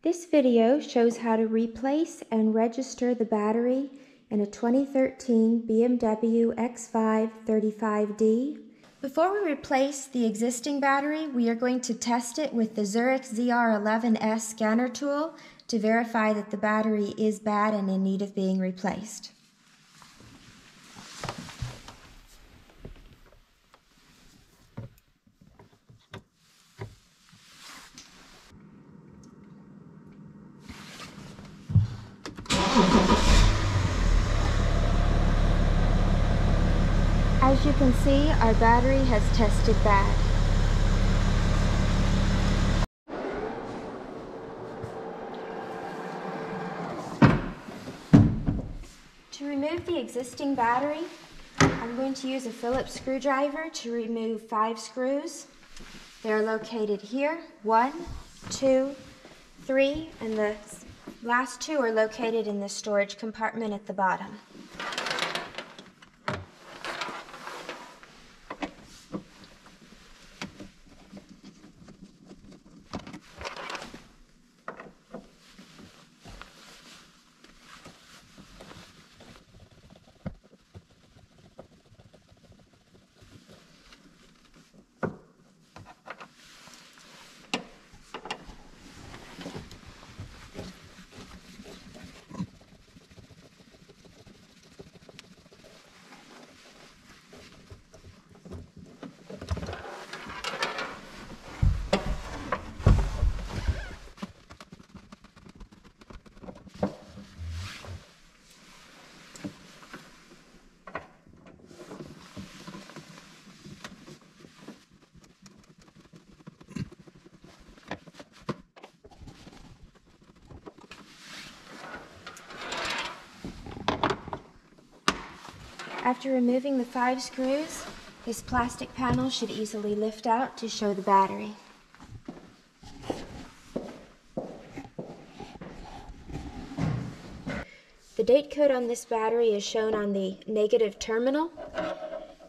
This video shows how to replace and register the battery in a 2013 BMW X5 35D. Before we replace the existing battery, we are going to test it with the Zurich ZR11S scanner tool to verify that the battery is bad and in need of being replaced. As you can see, our battery has tested bad. To remove the existing battery, I'm going to use a Phillips screwdriver to remove 5 screws. They're located here, 1, 2, 3, and the last 2 are located in the storage compartment at the bottom. After removing the 5 screws, this plastic panel should easily lift out to show the battery. The date code on this battery is shown on the negative terminal,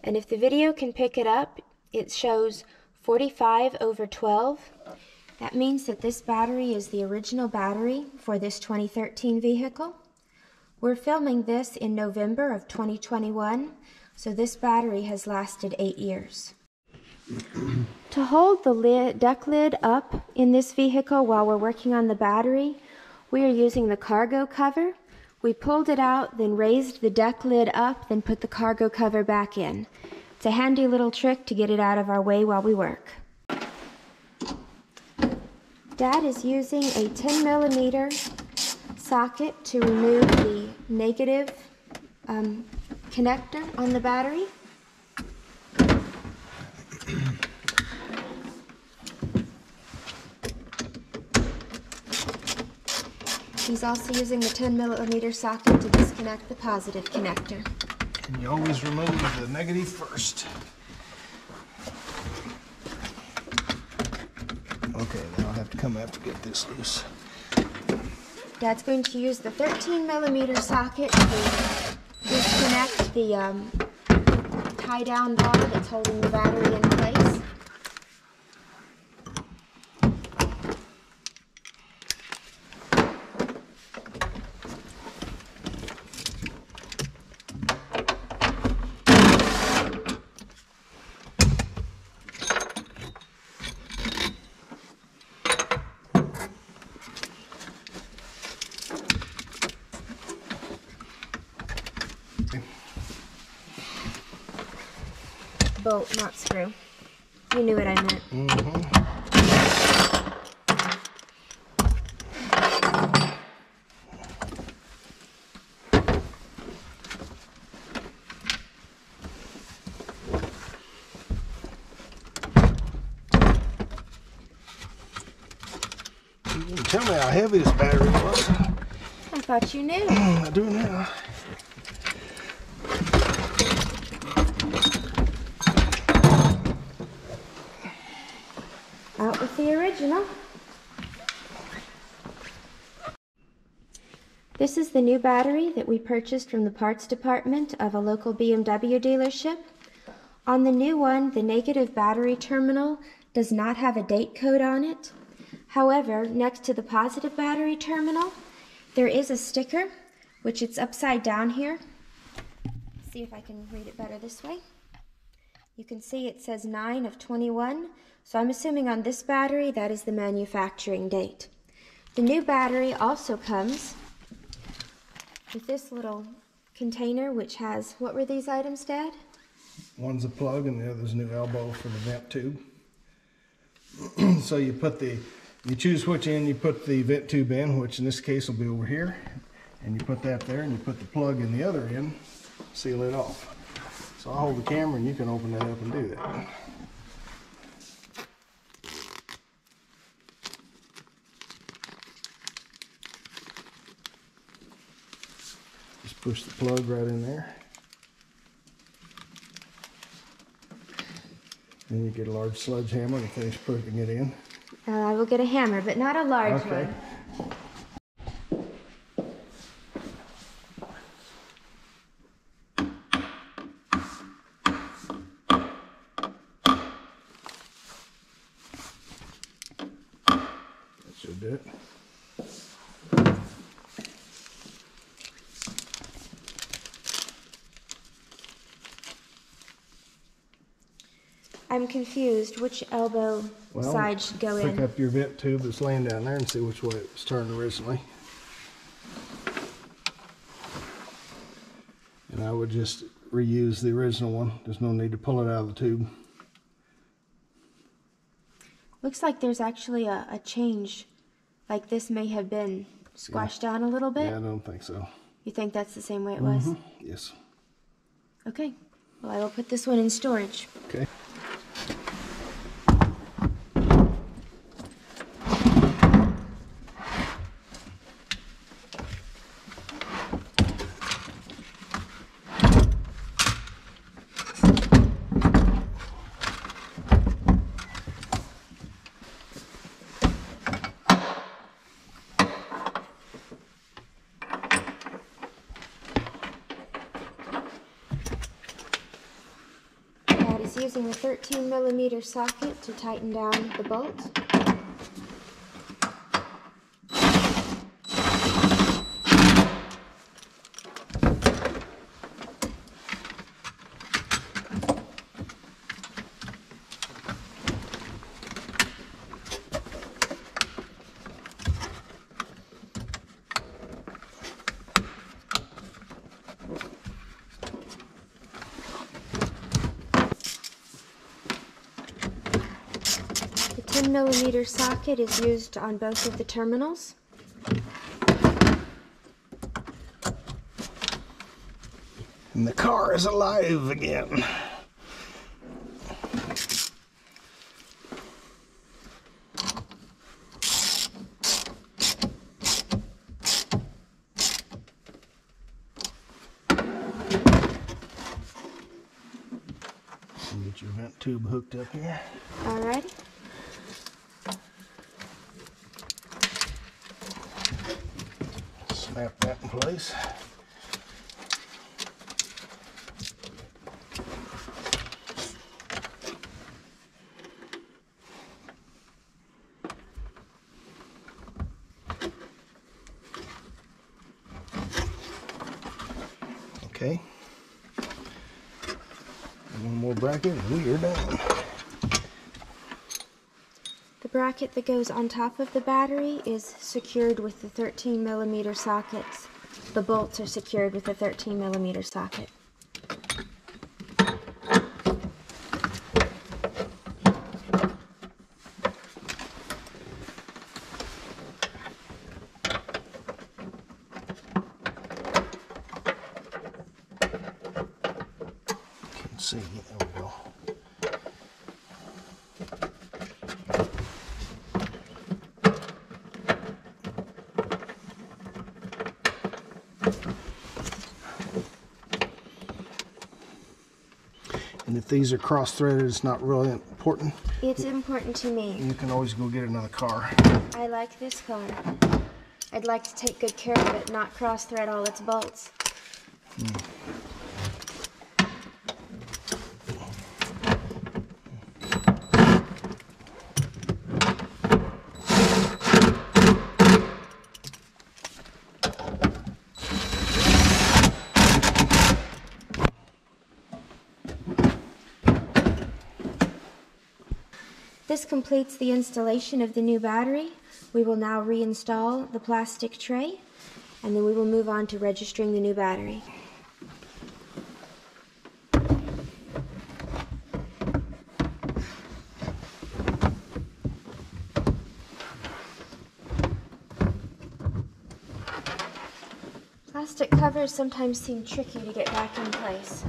and if the video can pick it up, it shows 45/12. That means that this battery is the original battery for this 2013 vehicle. We're filming this in November of 2021, so this battery has lasted 8 years. To hold the deck lid up in this vehicle while we're working on the battery, we are using the cargo cover. We pulled it out, then raised the deck lid up, then put the cargo cover back in. It's a handy little trick to get it out of our way while we work. Dad is using a 10mm socket to remove the negative connector on the battery. He's also using the 10mm socket to disconnect the positive connector. And you always remove the negative first. Okay, now I'll have to come up to get this loose. Dad's going to use the 13mm socket to disconnect the tie-down bar that's holding the battery in place. Bolt, not screw. You knew what I meant. You didn't tell me how heavy this battery was. I thought you knew. I do now. Out with the original. This is the new battery that we purchased from the parts department of a local BMW dealership. On the new one, the negative battery terminal does not have a date code on it. However, next to the positive battery terminal, there is a sticker, which it's upside down here. Let's see if I can read it better this way. You can see it says 9 of 21, so I'm assuming on this battery that is the manufacturing date. The new battery also comes with this little container which has, what were these items, Dad? One's a plug and the other's a new elbow for the vent tube. So you choose which end you put the vent tube in, which in this case will be over here, and you put that there and you put the plug in the other end, seal it off. So I'll hold the camera and you can open that up and do that. Just push the plug right in there. Then you get a large sledgehammer and finish putting it in. I will get a hammer, but not a large one. That should do it. I'm confused. Which elbow side should go in? Pick up your vent tube that's laying down there and see which way it was turned originally. And I would just reuse the original one. There's no need to pull it out of the tube. Looks like there's actually a change. Like this may have been squashed down a little bit. Yeah, I don't think so. You think that's the same way it was? Yes. Okay. Well, I will put this one in storage. Okay. Using a 13mm socket to tighten down the bolt. The 10mm socket is used on both of the terminals. And the car is alive again. Get your vent tube hooked up here. Alrighty. Snap that in place. Okay. One more bracket and we are done. The bracket that goes on top of the battery is secured with the 13mm sockets. The bolts are secured with the 13mm socket. Let's see, there we go. And if these are cross-threaded, it's not really important. It's important to me. You can always go get another car. I like this car. I'd like to take good care of it, not cross-thread all its bolts. This completes the installation of the new battery. We will now reinstall the plastic tray, and then we will move on to registering the new battery. Plastic covers sometimes seem tricky to get back in place.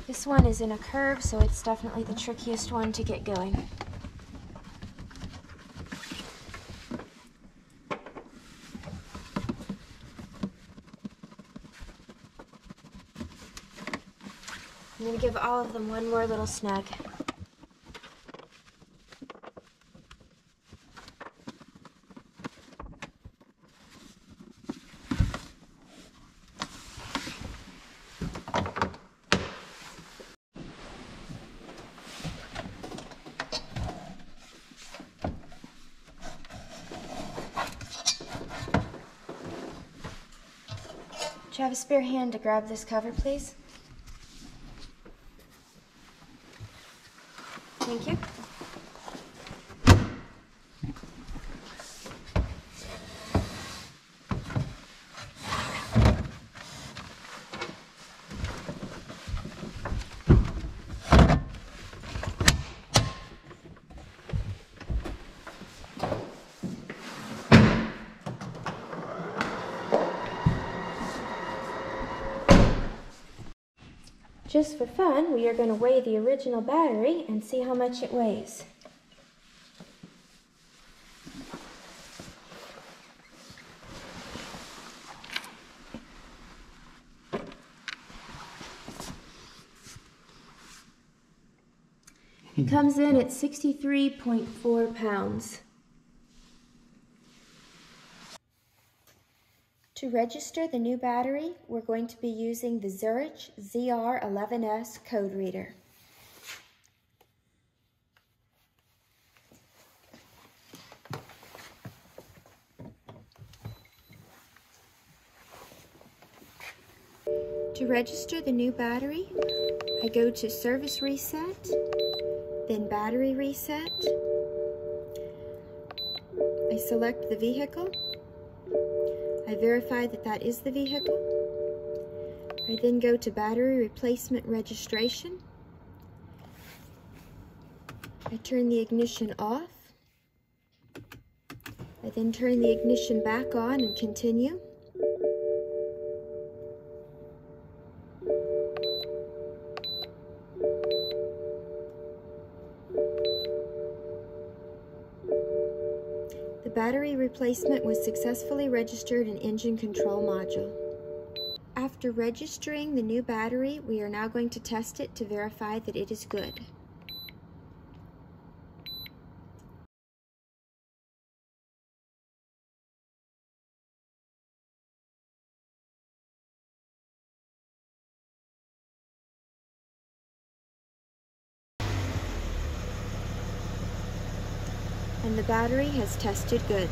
This one is in a curve, so it's definitely the trickiest one to get going. I'm going to give all of them one more little snug. Do you have a spare hand to grab this cover, please? Thank you. Just for fun, we are going to weigh the original battery and see how much it weighs. It comes in at 63.4 pounds. To register the new battery, we're going to be using the Zurich ZR11S code reader. To register the new battery, I go to Service Reset, then Battery Reset. I select the vehicle. I verify that that is the vehicle. I then go to Battery Replacement Registration. I turn the ignition off. I then turn the ignition back on and continue. The battery replacement was successfully registered in Engine Control Module. After registering the new battery, we are now going to test it to verify that it is good. And the battery has tested good.